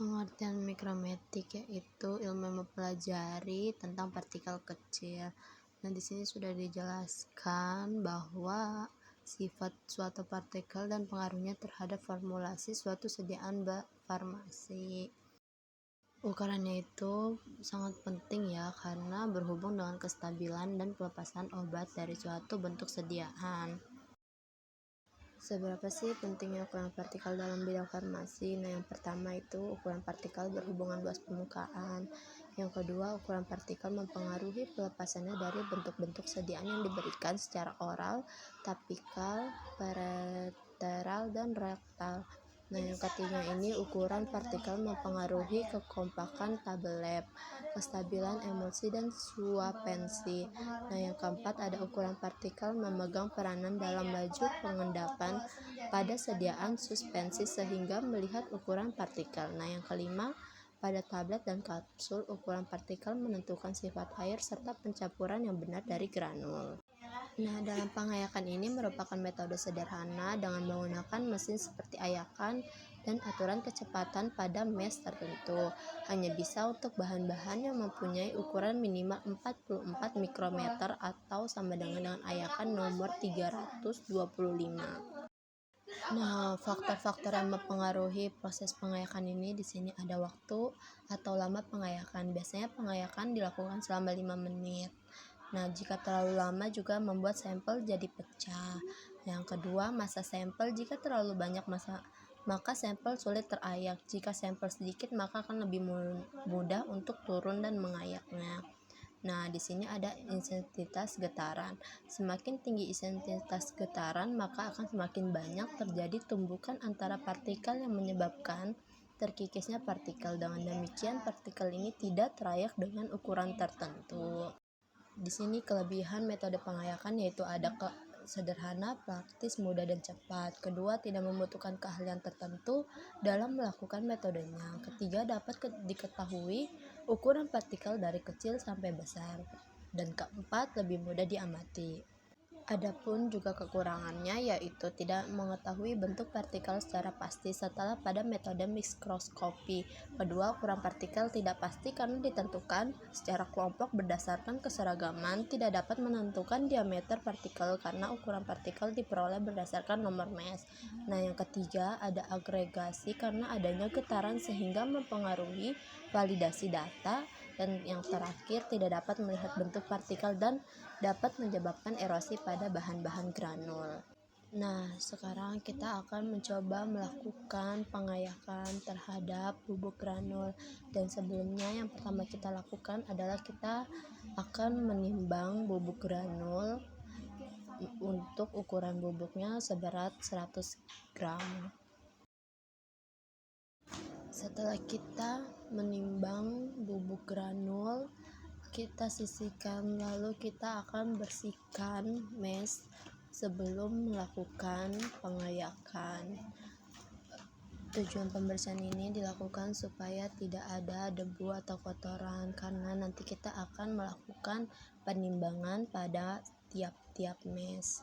Pengertian mikrometrik yaitu ilmu yang mempelajari tentang partikel kecil. Nah, di sini sudah dijelaskan bahwa sifat suatu partikel dan pengaruhnya terhadap formulasi suatu sediaan farmasi. Ukurannya itu sangat penting ya, karena berhubung dengan kestabilan dan pelepasan obat dari suatu bentuk sediaan. Seberapa sih pentingnya ukuran partikel dalam bidang farmasi? Nah, yang pertama itu ukuran partikel berhubungan luas permukaan. Yang kedua, ukuran partikel mempengaruhi pelepasannya dari bentuk-bentuk sediaan yang diberikan secara oral, tapikal, parenteral, dan rektal. Nah, yang ketiga ini ukuran partikel mempengaruhi kekompakan tabel lab, kestabilan emulsi, dan suapensi. Nah, yang keempat ada ukuran partikel memegang peranan dalam laju pengendapan pada sediaan suspensi sehingga melihat ukuran partikel. Nah, yang kelima pada tablet dan kapsul, ukuran partikel menentukan sifat air serta pencampuran yang benar dari granul. Nah, dalam pengayakan ini merupakan metode sederhana dengan menggunakan mesin seperti ayakan dan aturan kecepatan pada mesh tertentu. Hanya bisa untuk bahan-bahan yang mempunyai ukuran minimal 44 mikrometer atau sama dengan ayakan nomor 325. Nah, faktor-faktor yang mempengaruhi proses pengayakan ini di sini ada waktu atau lama pengayakan. Biasanya pengayakan dilakukan selama 5 menit. Nah, jika terlalu lama juga membuat sampel jadi pecah. Yang kedua, massa sampel. Jika terlalu banyak massa, maka sampel sulit terayak. Jika sampel sedikit, maka akan lebih mudah untuk turun dan mengayaknya. Nah, di sini ada intensitas getaran. Semakin tinggi intensitas getaran, maka akan semakin banyak terjadi tumbukan antara partikel yang menyebabkan terkikisnya partikel. Dengan demikian, partikel ini tidak terayak dengan ukuran tertentu. Di sini kelebihan metode pengayakan yaitu ada sederhana, praktis, mudah, dan cepat. Kedua, tidak membutuhkan keahlian tertentu dalam melakukan metodenya. Ketiga, dapat diketahui ukuran partikel dari kecil sampai besar. Dan keempat, lebih mudah diamati. Adapun juga kekurangannya yaitu tidak mengetahui bentuk partikel secara pasti setelah pada metode mikroskopi. Kedua, ukuran partikel tidak pasti karena ditentukan secara kelompok berdasarkan keseragaman, tidak dapat menentukan diameter partikel karena ukuran partikel diperoleh berdasarkan nomor mesh. Nah, yang ketiga ada agregasi karena adanya getaran sehingga mempengaruhi validasi data. Dan yang terakhir tidak dapat melihat bentuk partikel dan dapat menyebabkan erosi pada bahan-bahan granul. Nah, sekarang kita akan mencoba melakukan pengayakan terhadap bubuk granul. Dan sebelumnya yang pertama kita lakukan adalah kita akan menimbang bubuk granul untuk ukuran bubuknya seberat 100 gram. Setelah kita menimbang bubuk granul, kita sisihkan, lalu kita akan bersihkan mesh sebelum melakukan pengayakan. Tujuan pembersihan ini dilakukan supaya tidak ada debu atau kotoran, karena nanti kita akan melakukan penimbangan pada tiap-tiap mesh.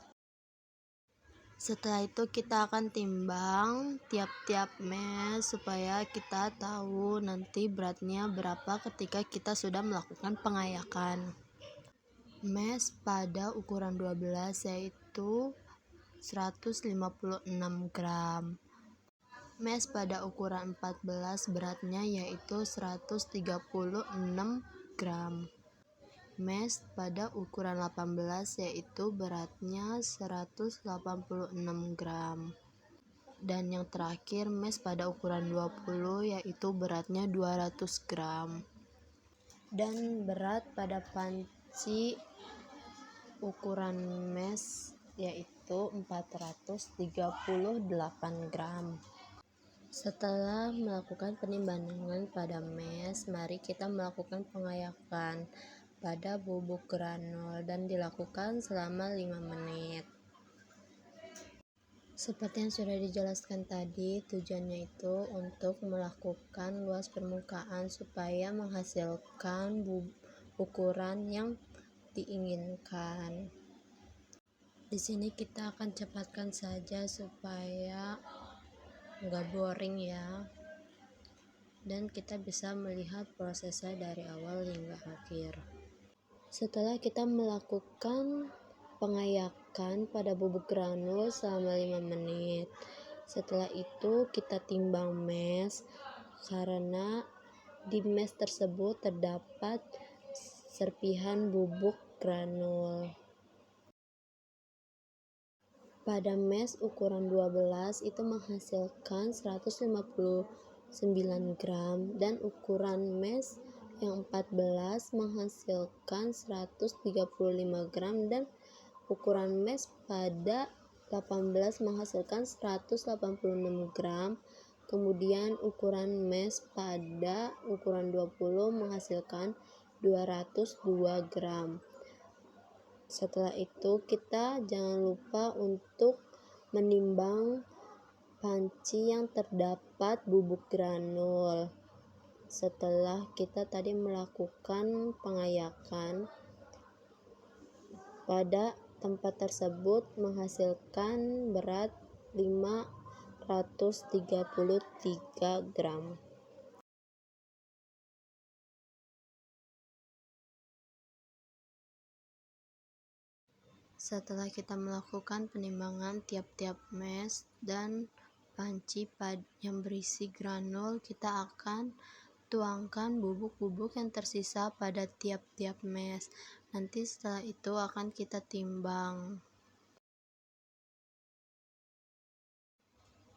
Setelah itu kita akan timbang tiap-tiap mesh supaya kita tahu nanti beratnya berapa ketika kita sudah melakukan pengayakan. Mesh pada ukuran 12 yaitu 156 gram. Mesh pada ukuran 14 beratnya yaitu 136 gram. Mesh pada ukuran 18 yaitu beratnya 186 gram. Dan yang terakhir mesh pada ukuran 20 yaitu beratnya 200 gram. Dan berat pada panci ukuran mesh yaitu 438 gram. Setelah melakukan penimbangan pada mesh, mari kita melakukan pengayakan pada bubuk granul dan dilakukan selama 5 menit. Seperti yang sudah dijelaskan tadi, tujuannya itu untuk melakukan luas permukaan supaya menghasilkan ukuran yang diinginkan. Di sini kita akan cepatkan saja supaya nggak boring ya. dan kita bisa melihat prosesnya dari awal hingga akhir. Setelah kita melakukan pengayakan pada bubuk granul selama 5 menit. Setelah itu kita timbang mes karena di mes tersebut terdapat serpihan bubuk granul. Pada mes ukuran 12 itu menghasilkan 159 gram dan ukuran mes yang 14 menghasilkan 135 gram dan ukuran mes pada 18 menghasilkan 186 gram. Kemudian ukuran mes pada ukuran 20 menghasilkan 202 gram. Setelah itu kita jangan lupa untuk menimbang panci yang terdapat bubuk granul. Setelah kita tadi melakukan pengayakan, pada tempat tersebut menghasilkan berat 533 gram. Setelah kita melakukan penimbangan tiap-tiap mes dan panci yang berisi granul, kita akan tuangkan bubuk-bubuk yang tersisa pada tiap-tiap mes. Nanti setelah itu akan kita timbang.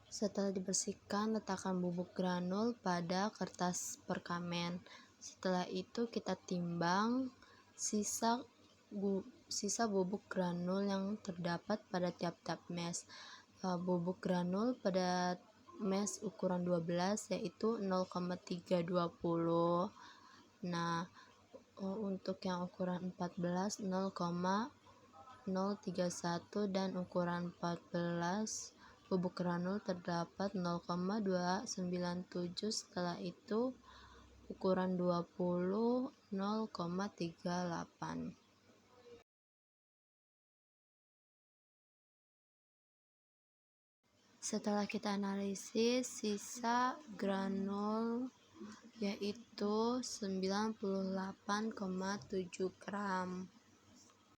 Setelah dibersihkan, letakkan bubuk granul pada kertas perkamen. Setelah itu kita timbang sisa bubuk granul yang terdapat pada tiap-tiap mes. Bubuk granul pada mes ukuran 12 yaitu 0,320. Nah, untuk yang ukuran 14 0,031 dan ukuran 14 bubuk granul terdapat 0,297. Setelah itu ukuran 20 0,38. Setelah kita analisis sisa granul yaitu 98,7 gram.